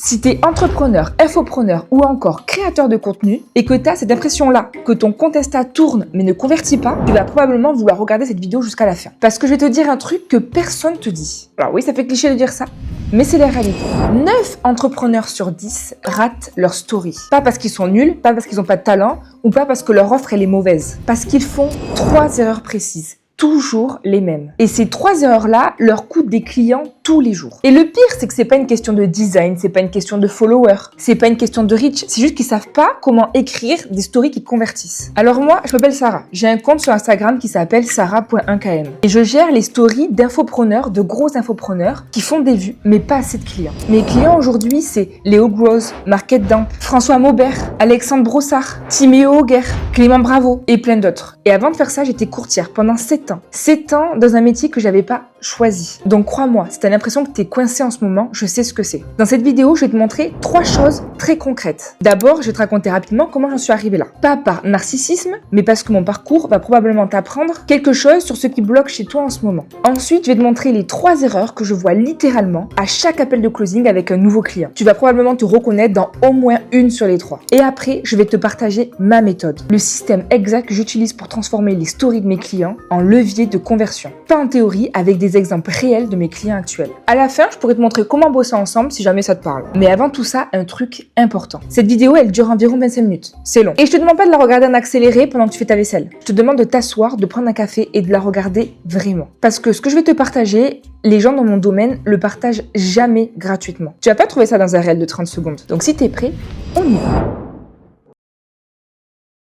Si tu es entrepreneur, infopreneur ou encore créateur de contenu et que tu as cette impression-là, que ton compte Insta tourne mais ne convertit pas, tu vas probablement vouloir regarder cette vidéo jusqu'à la fin. Parce que je vais te dire un truc que personne te dit. Alors oui, ça fait cliché de dire ça, mais c'est la réalité. 9 entrepreneurs sur 10 ratent leur story. Pas parce qu'ils sont nuls, pas parce qu'ils n'ont pas de talent ou pas parce que leur offre elle est mauvaise. Parce qu'ils font 3 erreurs précises. Toujours les mêmes. Et ces 3 erreurs-là leur coûtent des clients tous les jours. Et le pire, c'est que c'est pas une question de design, c'est pas une question de followers, c'est pas une question de reach, c'est juste qu'ils savent pas comment écrire des stories qui convertissent. Alors moi, je m'appelle Sarah. J'ai un compte sur Instagram qui s'appelle sarah.1km. Et je gère les stories d'infopreneurs, de gros infopreneurs qui font des vues, mais pas assez de clients. Mes clients aujourd'hui, c'est Léo Gross, Market Damp, François Maubert, Alexandre Brossard, Timéo Auguer, Clément Bravo et plein d'autres. Et avant de faire ça, j'étais courtière pendant 7 ans. 7 ans dans un métier que j'avais pas choisi. Donc crois-moi, si t'as l'impression que t'es coincé en ce moment, je sais ce que c'est. Dans cette vidéo, je vais te montrer 3 choses très concrètes. D'abord, je vais te raconter rapidement comment j'en suis arrivée là. Pas par narcissisme, mais parce que mon parcours va probablement t'apprendre quelque chose sur ce qui bloque chez toi en ce moment. Ensuite, je vais te montrer les 3 erreurs que je vois littéralement à chaque appel de closing avec un nouveau client. Tu vas probablement te reconnaître dans au moins une sur les 3. Et après, je vais te partager ma méthode, le système exact que j'utilise pour transformer les stories de mes clients en levier de conversion. Pas en théorie, avec des exemples réels de mes clients actuels. À la fin, je pourrais te montrer comment bosser ensemble si jamais ça te parle. Mais avant tout ça, un truc important. Cette vidéo, elle dure environ 25 minutes. C'est long. Et je te demande pas de la regarder en accéléré pendant que tu fais ta vaisselle. Je te demande de t'asseoir, de prendre un café et de la regarder vraiment. Parce que ce que je vais te partager, les gens dans mon domaine le partagent jamais gratuitement. Tu vas pas trouver ça dans un réel de 30 secondes. Donc si t'es prêt, on y va.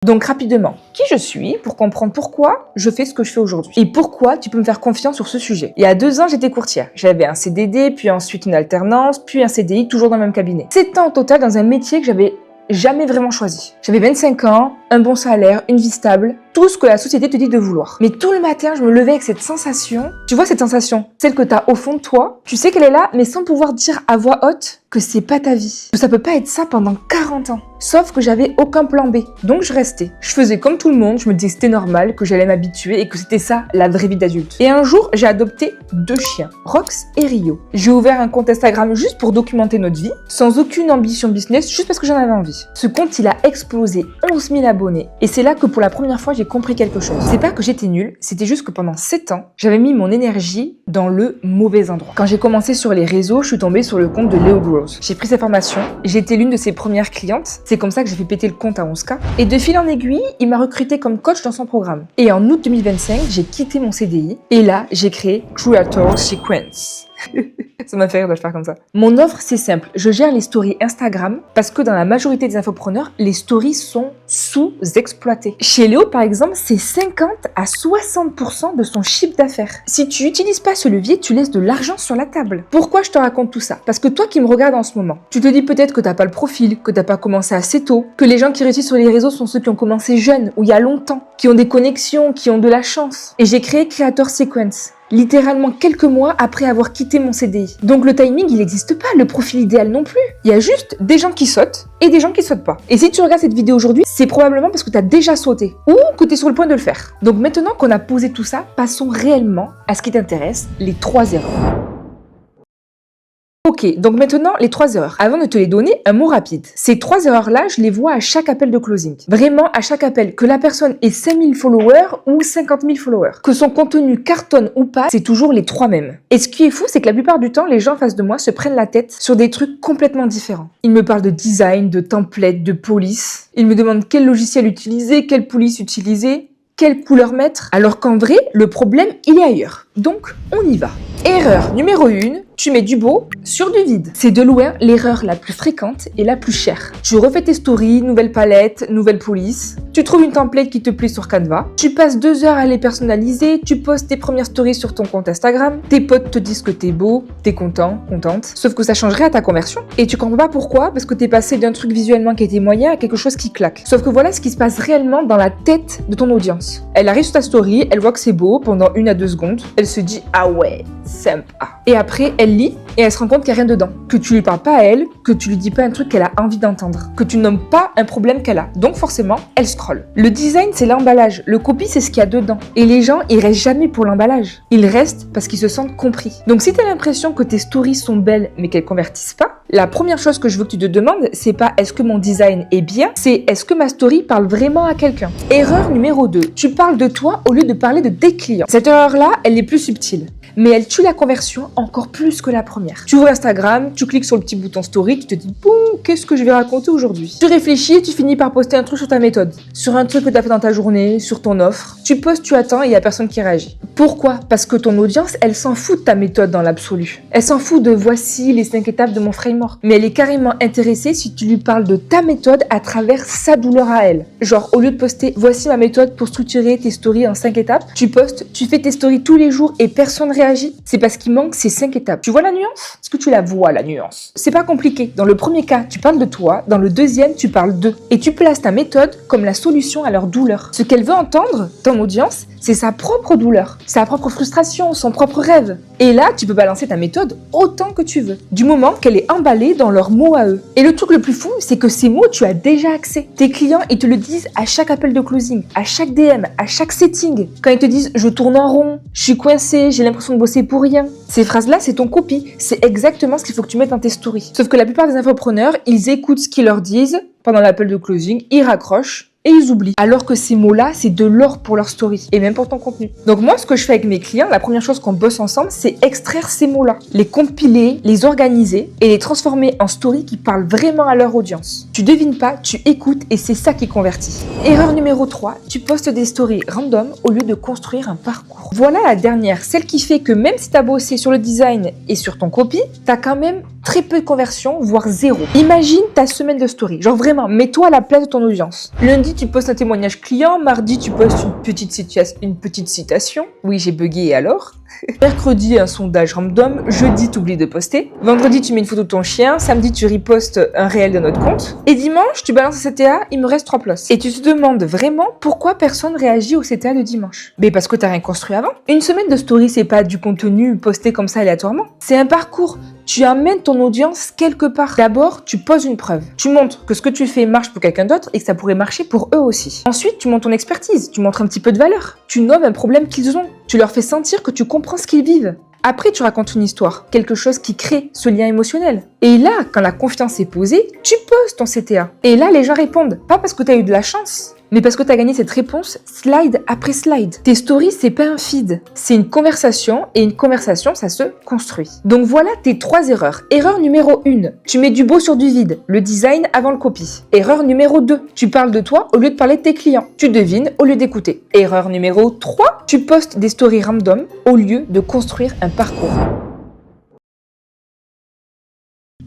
Donc rapidement, qui je suis pour comprendre pourquoi je fais ce que je fais aujourd'hui et pourquoi tu peux me faire confiance sur ce sujet. Il y a 2 ans, j'étais courtière. J'avais un CDD, puis ensuite une alternance, puis un CDI, toujours dans le même cabinet. 7 ans au total dans un métier que j'avais jamais vraiment choisi. J'avais 25 ans, un bon salaire, une vie stable, tout ce que la société te dit de vouloir. Mais tout le matin, je me levais avec cette sensation, tu vois cette sensation, celle que tu as au fond de toi, tu sais qu'elle est là, mais sans pouvoir dire à voix haute que c'est pas ta vie. Que ça peut pas être ça pendant 40 ans. Sauf que j'avais aucun plan B. Donc je restais. Je faisais comme tout le monde, je me disais que c'était normal, que j'allais m'habituer et que c'était ça, la vraie vie d'adulte. Et un jour, j'ai adopté 2 chiens, Rox et Rio. J'ai ouvert un compte Instagram juste pour documenter notre vie, sans aucune ambition business, juste parce que j'en avais envie. Ce compte, il a explosé 11 000 abonnés. Et c'est là que pour la première fois, j'ai compris quelque chose. C'est pas que j'étais nulle, c'était juste que pendant 7 ans, j'avais mis mon énergie dans le mauvais endroit. Quand j'ai commencé sur les réseaux, je suis tombée sur le compte de Léo Gross. J'ai pris sa formation, j'ai été l'une de ses premières clientes. C'est comme ça que j'ai fait péter le compte à 11K. Et de fil en aiguille, il m'a recruté comme coach dans son programme. Et en août 2025, j'ai quitté mon CDI. Et là, j'ai créé Creator Sequence. Ça m'a fait rire de le faire comme ça. Mon offre, c'est simple. Je gère les stories Instagram parce que dans la majorité des infopreneurs, les stories sont sous-exploitées. Chez Léo, par exemple, c'est 50 à 60% de son chiffre d'affaires. Si tu n'utilises pas ce levier, tu laisses de l'argent sur la table. Pourquoi je te raconte tout ça? Parce que toi qui me regardes en ce moment, tu te dis peut-être que t'as pas le profil, que t'as pas commencé assez tôt, que les gens qui réussissent sur les réseaux sont ceux qui ont commencé jeunes ou il y a longtemps, qui ont des connexions, qui ont de la chance. Et j'ai créé Creator Sequence. Littéralement quelques mois après avoir quitté mon CDI. Donc le timing, il n'existe pas, le profil idéal non plus. Il y a juste des gens qui sautent et des gens qui sautent pas. Et si tu regardes cette vidéo aujourd'hui, c'est probablement parce que tu as déjà sauté ou que tu es sur le point de le faire. Donc maintenant qu'on a posé tout ça, passons réellement à ce qui t'intéresse, les 3 erreurs. Ok, donc maintenant, les 3 erreurs. Avant de te les donner, un mot rapide. Ces 3 erreurs-là, je les vois à chaque appel de closing. Vraiment, à chaque appel. Que la personne ait 5000 followers ou 50 000 followers. Que son contenu cartonne ou pas, c'est toujours les 3 mêmes. Et ce qui est fou, c'est que la plupart du temps, les gens en face de moi se prennent la tête sur des trucs complètement différents. Ils me parlent de design, de template, de police. Ils me demandent quel logiciel utiliser, quelle police utiliser, quelle couleur mettre. Alors qu'en vrai, le problème, il est ailleurs. Donc, on y va. Erreur numéro 1, tu mets du beau sur du vide. C'est de loin l'erreur la plus fréquente et la plus chère. Tu refais tes stories, nouvelle palette, nouvelle police. Tu trouves une template qui te plaît sur Canva. Tu passes 2 heures à les personnaliser. Tu postes tes premières stories sur ton compte Instagram. Tes potes te disent que t'es beau, t'es content, contente. Sauf que ça changerait à ta conversion. Et tu comprends pas pourquoi, parce que t'es passé d'un truc visuellement qui était moyen à quelque chose qui claque. Sauf que voilà ce qui se passe réellement dans la tête de ton audience. Elle arrive sur ta story, elle voit que c'est beau pendant 1 à 2 secondes. Elle se dit « Ah ouais, sympa ». Et après, elle Elle lit et elle se rend compte qu'il n'y a rien dedans. Que tu lui parles pas à elle, que tu lui dis pas un truc qu'elle a envie d'entendre. Que tu nommes pas un problème qu'elle a. Donc forcément, elle scrolle. Le design, c'est l'emballage. Le copy, c'est ce qu'il y a dedans. Et les gens, ils restent jamais pour l'emballage. Ils restent parce qu'ils se sentent compris. Donc si tu as l'impression que tes stories sont belles mais qu'elles convertissent pas, la première chose que je veux que tu te demandes, c'est pas est-ce que mon design est bien, c'est est-ce que ma story parle vraiment à quelqu'un. Erreur numéro 2. Tu parles de toi au lieu de parler de tes clients. Cette erreur-là, elle est plus subtile. Mais elle tue la conversion encore plus que la première. Tu ouvres Instagram, tu cliques sur le petit bouton story, tu te dis bon, qu'est-ce que je vais raconter aujourd'hui? Tu réfléchis et tu finis par poster un truc sur ta méthode, sur un truc que tu as fait dans ta journée, sur ton offre. Tu postes, tu attends et il n'y a personne qui réagit. Pourquoi? Parce que ton audience, elle s'en fout de ta méthode dans l'absolu. Elle s'en fout de voici les 5 étapes de mon framework. Mais elle est carrément intéressée si tu lui parles de ta méthode à travers sa douleur à elle. Genre, au lieu de poster voici ma méthode pour structurer tes stories en 5 étapes, tu postes, tu fais tes stories tous les jours et personne réagit. C'est parce qu'il manque ces 5 étapes. Tu vois la nuance? Est-ce que tu la vois, la nuance? C'est pas compliqué. Dans le premier cas, tu parles de toi. Dans le deuxième, tu parles d'eux. Et tu places ta méthode comme la solution à leur douleur. Ce qu'elle veut entendre, ton audience, c'est sa propre douleur, sa propre frustration, son propre rêve. Et là, tu peux balancer ta méthode autant que tu veux, du moment qu'elle est emballée dans leurs mots à eux. Et le truc le plus fou, c'est que ces mots, tu as déjà accès. Tes clients, ils te le disent à chaque appel de closing, à chaque DM, à chaque setting. Quand ils te disent « je tourne en rond, je suis coincé, j'ai l'impression de bosser pour rien ». Ces phrases-là, c'est ton copy. C'est exactement ce qu'il faut que tu mettes dans tes stories. Sauf que la plupart des infopreneurs, ils écoutent ce qu'ils leur disent pendant l'appel de closing, ils raccrochent, et ils oublient. Alors que ces mots-là, c'est de l'or pour leur story et même pour ton contenu. Donc moi, ce que je fais avec mes clients, la première chose qu'on bosse ensemble, c'est extraire ces mots-là, les compiler, les organiser et les transformer en stories qui parlent vraiment à leur audience. Tu devines pas, tu écoutes et c'est ça qui convertit. Erreur numéro 3, tu postes des stories random au lieu de construire un parcours. Voilà la dernière, celle qui fait que même si tu as bossé sur le design et sur ton copy, tu as quand même très peu de conversion, voire zéro. Imagine ta semaine de story. Genre vraiment, mets-toi à la place de ton audience. Lundi, tu postes un témoignage client. Mardi, tu postes une petite citation. Oui, j'ai bugué et alors? Mercredi, un sondage random. Jeudi, tu oublies de poster. Vendredi, tu mets une photo de ton chien. Samedi, tu repostes un réel de notre compte. Et dimanche, tu balances un CTA, il me reste 3 places. Et tu te demandes vraiment pourquoi personne réagit au CTA de dimanche. Mais parce que t'as rien construit avant. Une semaine de story, c'est pas du contenu posté comme ça aléatoirement. C'est un parcours. Tu amènes ton audience quelque part. D'abord, tu poses une preuve. Tu montres que ce que tu fais marche pour quelqu'un d'autre et que ça pourrait marcher pour eux aussi. Ensuite, tu montres ton expertise. Tu montres un petit peu de valeur. Tu nommes un problème qu'ils ont. Tu leur fais sentir que tu comprends ce qu'ils vivent. Après, tu racontes une histoire, quelque chose qui crée ce lien émotionnel. Et là, quand la confiance est posée, tu poses ton CTA. Et là, les gens répondent. Pas parce que tu as eu de la chance, mais parce que tu as gagné cette réponse slide après slide. Tes stories, c'est pas un feed, c'est une conversation et une conversation, ça se construit. Donc voilà tes 3 erreurs. Erreur numéro 1, tu mets du beau sur du vide, le design avant le copy. Erreur numéro 2, tu parles de toi au lieu de parler de tes clients. Tu devines au lieu d'écouter. Erreur numéro 3, tu postes des stories random au lieu de construire un parcours.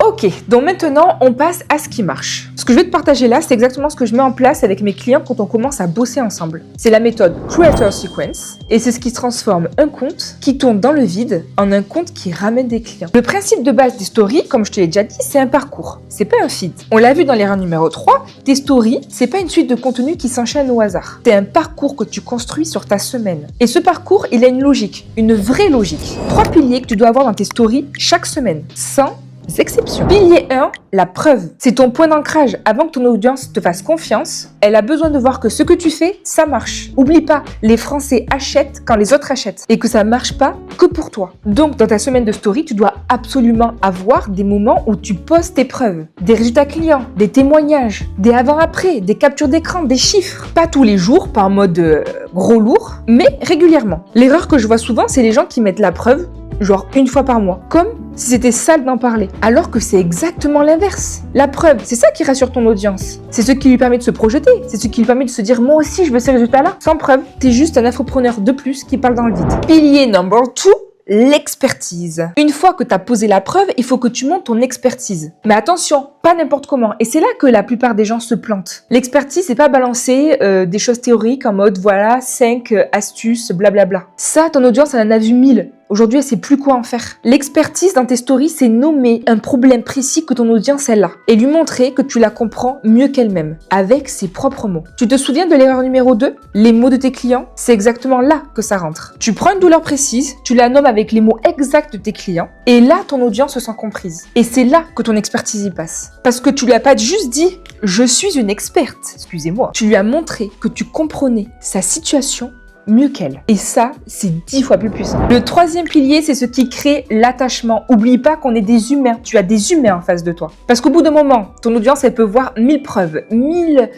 Ok, donc maintenant on passe à ce qui marche. Ce que je vais te partager là, c'est exactement ce que je mets en place avec mes clients quand on commence à bosser ensemble. C'est la méthode Creator Sequence et c'est ce qui transforme un compte qui tourne dans le vide en un compte qui ramène des clients. Le principe de base des stories, comme je te l'ai déjà dit, c'est un parcours. C'est pas un feed. On l'a vu dans l'erreur numéro 3, tes stories, c'est pas une suite de contenus qui s'enchaînent au hasard. C'est un parcours que tu construis sur ta semaine. Et ce parcours, il a une logique, une vraie logique. 3 piliers que tu dois avoir dans tes stories chaque semaine, sans exceptions. Pilier 1, la preuve. C'est ton point d'ancrage. Avant que ton audience te fasse confiance, elle a besoin de voir que ce que tu fais, ça marche. Oublie pas, les Français achètent quand les autres achètent et que ça marche pas que pour toi. Donc, dans ta semaine de story, tu dois absolument avoir des moments où tu postes tes preuves, des résultats clients, des témoignages, des avant-après, des captures d'écran, des chiffres. Pas tous les jours, pas en mode gros lourd, mais régulièrement. L'erreur que je vois souvent, c'est les gens qui mettent la preuve genre 1 fois par mois, comme si c'était sale d'en parler, alors que c'est exactement l'inverse. La preuve, c'est ça qui rassure ton audience. C'est ce qui lui permet de se projeter, c'est ce qui lui permet de se dire « moi aussi je veux ces résultats-là ». Sans preuve, t'es juste un infopreneur de plus qui parle dans le vide. Pilier number 2, l'expertise. Une fois que tu as posé la preuve, il faut que tu montes ton expertise. Mais attention, pas n'importe comment. Et c'est là que la plupart des gens se plantent. L'expertise, c'est pas balancer des choses théoriques en mode voilà 5 astuces, blablabla. Ça, ton audience, elle en a vu 1000. Aujourd'hui, elle sait plus quoi en faire. L'expertise dans tes stories, c'est nommer un problème précis que ton audience elle a et lui montrer que tu la comprends mieux qu'elle-même, avec ses propres mots. Tu te souviens de l'erreur numéro 2? Les mots de tes clients? C'est exactement là que ça rentre. Tu prends une douleur précise, tu la nommes avec les mots exacts de tes clients et là, ton audience se sent comprise. Et c'est là que ton expertise y passe. Parce que tu lui as pas juste dit « je suis une experte », excusez-moi. Tu lui as montré que tu comprenais sa situation mieux qu'elle. Et ça, c'est 10 fois plus puissant. Le troisième pilier, c'est ce qui crée l'attachement. Oublie pas qu'on est des humains. Tu as des humains en face de toi. Parce qu'au bout d'un moment, ton audience, elle peut voir 1000 preuves, 1000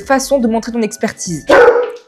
façons de montrer ton expertise.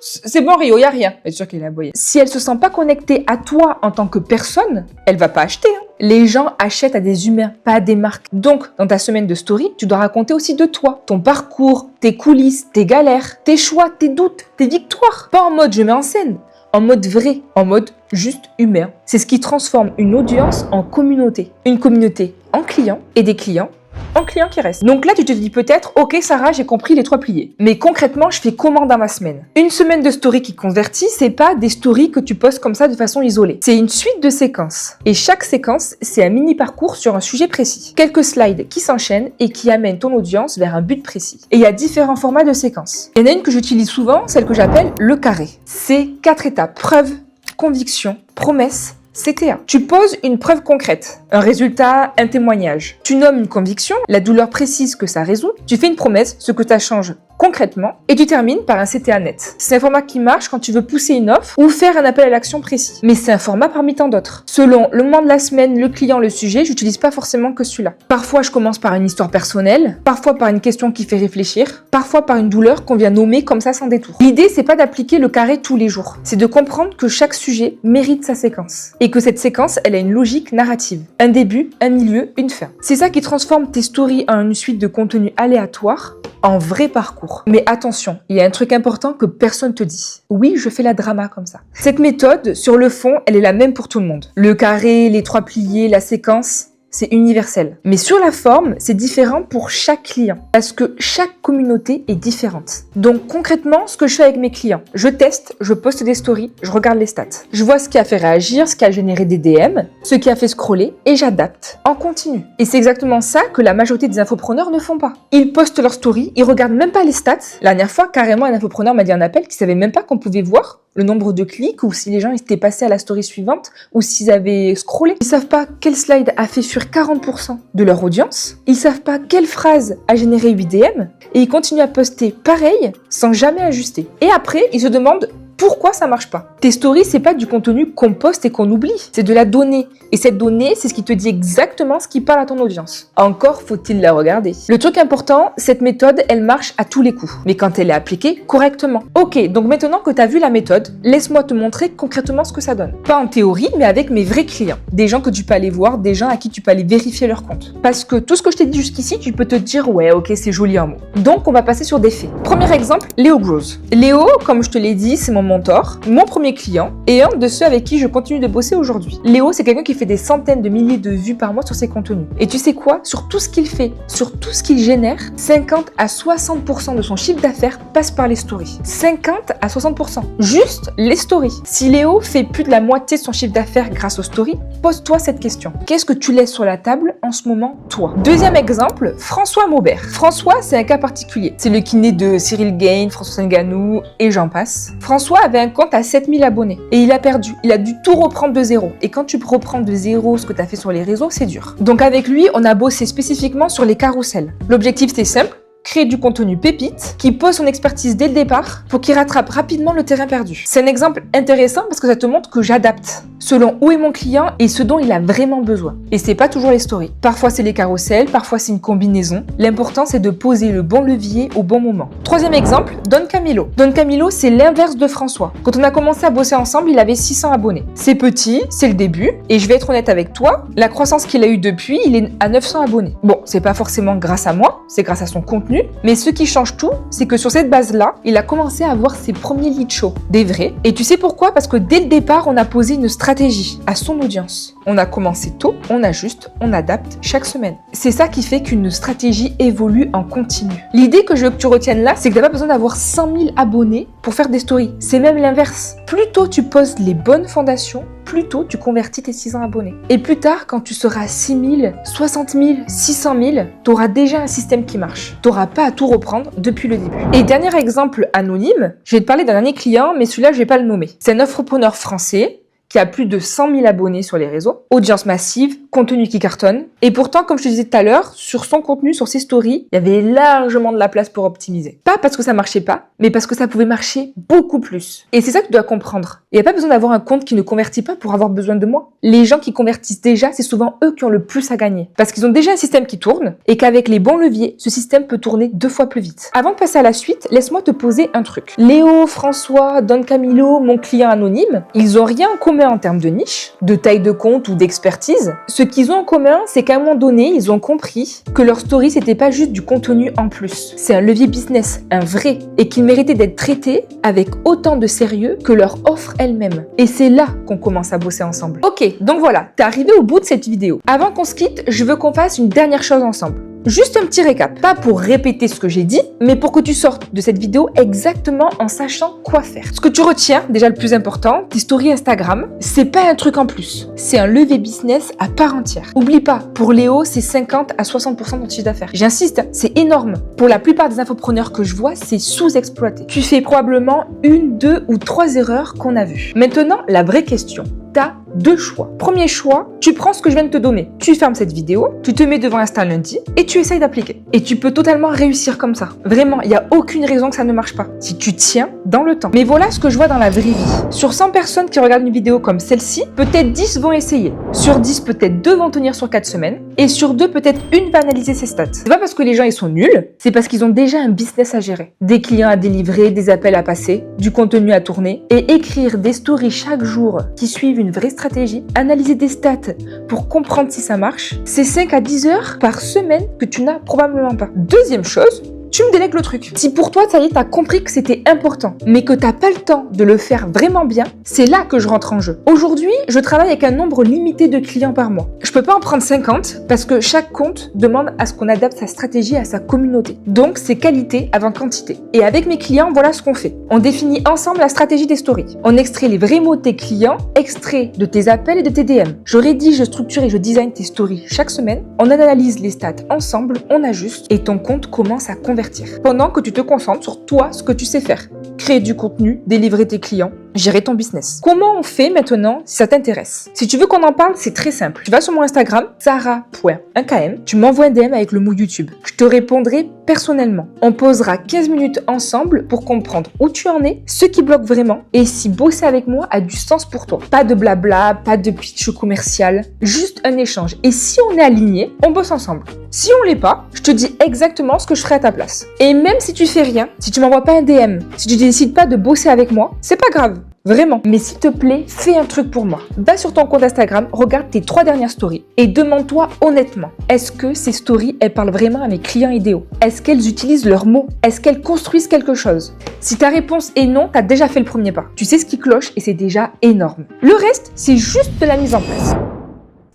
C'est bon Rio, y a rien. C'est sûr qu'elle est aboyée. Si elle se sent pas connectée à toi en tant que personne, elle va pas acheter. Les gens achètent à des humains, pas à des marques. Donc, dans ta semaine de story, tu dois raconter aussi de toi, ton parcours, tes coulisses, tes galères, tes choix, tes doutes, tes victoires. Pas en mode je mets en scène, en mode vrai, en mode juste humain. C'est ce qui transforme une audience en communauté. Une communauté en clients et des clients en client qui reste. Donc là, tu te dis peut-être, ok Sarah, j'ai compris les 3 piliers. Mais concrètement, je fais comment dans ma semaine? Une semaine de story qui convertit, c'est pas des stories que tu postes comme ça de façon isolée. C'est une suite de séquences. Et chaque séquence, c'est un mini parcours sur un sujet précis. Quelques slides qui s'enchaînent et qui amènent ton audience vers un but précis. Et il y a différents formats de séquences. Il y en a une que j'utilise souvent, celle que j'appelle le carré. C'est 4 étapes. Preuve, conviction, promesse, CTA. Tu poses une preuve concrète, un résultat, un témoignage. Tu nommes une conviction, la douleur précise que ça résout. Tu fais une promesse, ce que ça change concrètement, et tu termines par un CTA net. C'est un format qui marche quand tu veux pousser une offre ou faire un appel à l'action précis. Mais c'est un format parmi tant d'autres. Selon le moment de la semaine, le client, le sujet, j'utilise pas forcément que celui-là. Parfois, je commence par une histoire personnelle, parfois par une question qui fait réfléchir, parfois par une douleur qu'on vient nommer comme ça sans détour. L'idée, c'est pas d'appliquer le carré tous les jours. C'est de comprendre que chaque sujet mérite sa séquence. Et que cette séquence, elle a une logique narrative. Un début, un milieu, une fin. C'est ça qui transforme tes stories en une suite de contenus aléatoires en vrai parcours. Mais attention, il y a un truc important que personne te dit. Oui, je fais la drama comme ça. Cette méthode, sur le fond, elle est la même pour tout le monde. Le carré, les 3 piliers, la séquence, c'est universel. Mais sur la forme, c'est différent pour chaque client. Parce que chaque communauté est différente. Donc concrètement, ce que je fais avec mes clients, je teste, je poste des stories, je regarde les stats. Je vois ce qui a fait réagir, ce qui a généré des DM, ce qui a fait scroller, et j'adapte en continu. Et c'est exactement ça que la majorité des infopreneurs ne font pas. Ils postent leurs stories, ils regardent même pas les stats. La dernière fois, carrément, un infopreneur m'a dit un appel qui savait même pas qu'on pouvait voir le nombre de clics ou si les gens étaient passés à la story suivante ou s'ils avaient scrollé. Ils savent pas quel slide a fait sur 40% de leur audience. Ils savent pas quelle phrase a généré 8 DM et ils continuent à poster pareil sans jamais ajuster. Et après, ils se demandent pourquoi ça marche pas. Tes stories, c'est pas du contenu qu'on poste et qu'on oublie. C'est de la donnée. Et cette donnée, c'est ce qui te dit exactement ce qui parle à ton audience. Encore faut-il la regarder. Le truc important, cette méthode, elle marche à tous les coups. Mais quand elle est appliquée correctement. Ok, donc maintenant que tu as vu la méthode, laisse-moi te montrer concrètement ce que ça donne. Pas en théorie, mais avec mes vrais clients. Des gens que tu peux aller voir, des gens à qui tu peux aller vérifier leur compte. Parce que tout ce que je t'ai dit jusqu'ici, tu peux te dire, ouais, ok, c'est joli en mots. Donc, on va passer sur des faits. Premier exemple, Léo Grows. Léo, comme je te l'ai dit, c'est mon mentor, mon premier client et un de ceux avec qui je continue de bosser aujourd'hui. Léo, c'est quelqu'un qui fait des centaines de milliers de vues par mois sur ses contenus. Et tu sais quoi? Sur tout ce qu'il fait, sur tout ce qu'il génère, 50 à 60% de son chiffre d'affaires passe par les stories. 50 à 60%. Juste les stories. Si Léo fait plus de la moitié de son chiffre d'affaires grâce aux stories, pose-toi cette question. Qu'est-ce que tu laisses sur la table en ce moment, toi? Deuxième exemple, François Maubert. François, c'est un cas particulier. C'est le kiné de Cyril Gain, François Ngannou et j'en passe. François avait un compte à 7000 abonnés et il a perdu. Il a dû tout reprendre de zéro. Et quand tu reprends de zéro ce que tu as fait sur les réseaux, c'est dur. Donc avec lui, on a bossé spécifiquement sur les carousels. L'objectif, c'était simple. Créer du contenu pépite qui pose son expertise dès le départ pour qu'il rattrape rapidement le terrain perdu. C'est un exemple intéressant parce que ça te montre que j'adapte selon où est mon client et ce dont il a vraiment besoin. Et c'est pas toujours les stories. Parfois c'est les carousels, parfois c'est une combinaison. L'important c'est de poser le bon levier au bon moment. Troisième exemple, Don Camilo. Don Camilo, c'est l'inverse de François. Quand on a commencé à bosser ensemble, il avait 600 abonnés. C'est petit, c'est le début et je vais être honnête avec toi, la croissance qu'il a eue depuis, il est à 900 abonnés. Bon, c'est pas forcément grâce à moi, c'est grâce à son contenu. Mais ce qui change tout, c'est que sur cette base-là, il a commencé à avoir ses premiers leads chauds, des vrais. Et tu sais pourquoi? Parce que dès le départ, on a posé une stratégie à son audience. On a commencé tôt, on ajuste, on adapte chaque semaine. C'est ça qui fait qu'une stratégie évolue en continu. L'idée que je veux que tu retiennes là, c'est que tu n'as pas besoin d'avoir 100 000 abonnés pour faire des stories. C'est même l'inverse. Plus tôt tu poses les bonnes fondations, plus tôt tu convertis tes 600 abonnés. Et plus tard, quand tu seras à 6 000, 60 000, 600 000, tu auras déjà un système qui marche. Tu n'auras pas à tout reprendre depuis le début. Et dernier exemple anonyme, je vais te parler d'un dernier client, mais celui-là, je vais pas le nommer. C'est un entrepreneur français qui a plus de 100 000 abonnés sur les réseaux, audience massive, contenu qui cartonne. Et pourtant, comme je te disais tout à l'heure, sur son contenu, sur ses stories, il y avait largement de la place pour optimiser. Pas parce que ça marchait pas, mais parce que ça pouvait marcher beaucoup plus. Et c'est ça que tu dois comprendre. Il n'y a pas besoin d'avoir un compte qui ne convertit pas pour avoir besoin de moi. Les gens qui convertissent déjà, c'est souvent eux qui ont le plus à gagner. Parce qu'ils ont déjà un système qui tourne et qu'avec les bons leviers, ce système peut tourner 2 fois plus vite. Avant de passer à la suite, laisse-moi te poser un truc. Léo, François, Don Camilo, mon client anonyme, ils ont rien en commun en termes de niche, de taille de compte ou d'expertise. Ce qu'ils ont en commun, c'est qu'à un moment donné, ils ont compris que leur story, c'était pas juste du contenu en plus. C'est un levier business, un vrai, et qu'il méritait d'être traité avec autant de sérieux que leur offre elle-même. Et c'est là qu'on commence à bosser ensemble. Ok, donc voilà, t'es arrivé au bout de cette vidéo. Avant qu'on se quitte, je veux qu'on fasse une dernière chose ensemble. Juste un petit récap, pas pour répéter ce que j'ai dit, mais pour que tu sortes de cette vidéo exactement en sachant quoi faire. Ce que tu retiens, déjà le plus important, tes stories Instagram, c'est pas un truc en plus, c'est un levier business à part entière. Oublie pas, pour Léo, c'est 50 à 60% de ton chiffre d'affaires. J'insiste, c'est énorme. Pour la plupart des infopreneurs que je vois, c'est sous-exploité. Tu fais probablement 1, 2 ou 3 erreurs qu'on a vues. Maintenant, la vraie question. T'as 2 choix. Premier choix, tu prends ce que je viens de te donner. Tu fermes cette vidéo, tu te mets devant Insta lundi et tu essayes d'appliquer. Et tu peux totalement réussir comme ça. Vraiment, il n'y a aucune raison que ça ne marche pas. Si tu tiens dans le temps. Mais voilà ce que je vois dans la vraie vie. Sur 100 personnes qui regardent une vidéo comme celle-ci, peut-être 10 vont essayer. Sur 10, peut-être 2 vont tenir sur 4 semaines. Et sur 2, peut-être 1 va analyser ses stats. C'est pas parce que les gens ils sont nuls, c'est parce qu'ils ont déjà un business à gérer. Des clients à délivrer, des appels à passer, du contenu à tourner et écrire des stories chaque jour qui suivent une vraie stratégie, analyser des stats pour comprendre si ça marche, c'est 5 à 10 heures par semaine que tu n'as probablement pas. Deuxième chose, tu me délègues le truc. Si pour toi, ça y est, t'as compris que c'était important, mais que t'as pas le temps de le faire vraiment bien, c'est là que je rentre en jeu. Aujourd'hui, je travaille avec un nombre limité de clients par mois. Je peux pas en prendre 50 parce que chaque compte demande à ce qu'on adapte sa stratégie à sa communauté. Donc, c'est qualité avant quantité. Et avec mes clients, voilà ce qu'on fait. On définit ensemble la stratégie des stories. On extrait les vrais mots de tes clients, extrait de tes appels et de tes DM. Je rédige, je structure et je design tes stories chaque semaine. On analyse les stats ensemble, on ajuste et ton compte commence à convertir. Pendant que tu te concentres sur toi, ce que tu sais faire. Créer du contenu, délivrer tes clients, gérer ton business. Comment on fait maintenant si ça t'intéresse? Si tu veux qu'on en parle, c'est très simple. Tu vas sur mon Instagram, sarah.1km, tu m'envoies un DM avec le mot YouTube. Je te répondrai personnellement. On posera 15 minutes ensemble pour comprendre où tu en es, ce qui bloque vraiment et si bosser avec moi a du sens pour toi. Pas de blabla, pas de pitch commercial, juste un échange. Et si on est aligné, on bosse ensemble. Si on l'est pas, je te dis exactement ce que je ferai à ta place. Et même si tu fais rien, si tu m'envoies pas un DM, si tu décides pas de bosser avec moi, c'est pas grave. Vraiment. Mais s'il te plaît, fais un truc pour moi. Va sur ton compte Instagram, regarde tes 3 dernières stories et demande-toi honnêtement, est-ce que ces stories, elles parlent vraiment à mes clients idéaux? Est-ce qu'elles utilisent leurs mots? Est-ce qu'elles construisent quelque chose? Si ta réponse est non, t'as déjà fait le premier pas. Tu sais ce qui cloche et c'est déjà énorme. Le reste, c'est juste de la mise en place.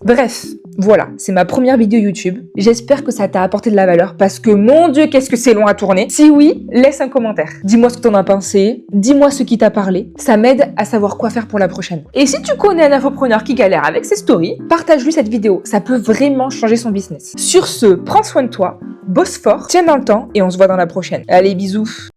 Bref, voilà, c'est ma première vidéo YouTube. J'espère que ça t'a apporté de la valeur parce que mon Dieu, qu'est-ce que c'est long à tourner. Si oui, laisse un commentaire. Dis-moi ce que t'en as pensé, dis-moi ce qui t'a parlé. Ça m'aide à savoir quoi faire pour la prochaine. Et si tu connais un infopreneur qui galère avec ses stories, partage-lui cette vidéo. Ça peut vraiment changer son business. Sur ce, prends soin de toi, bosse fort, tiens dans le temps et on se voit dans la prochaine. Allez, bisous.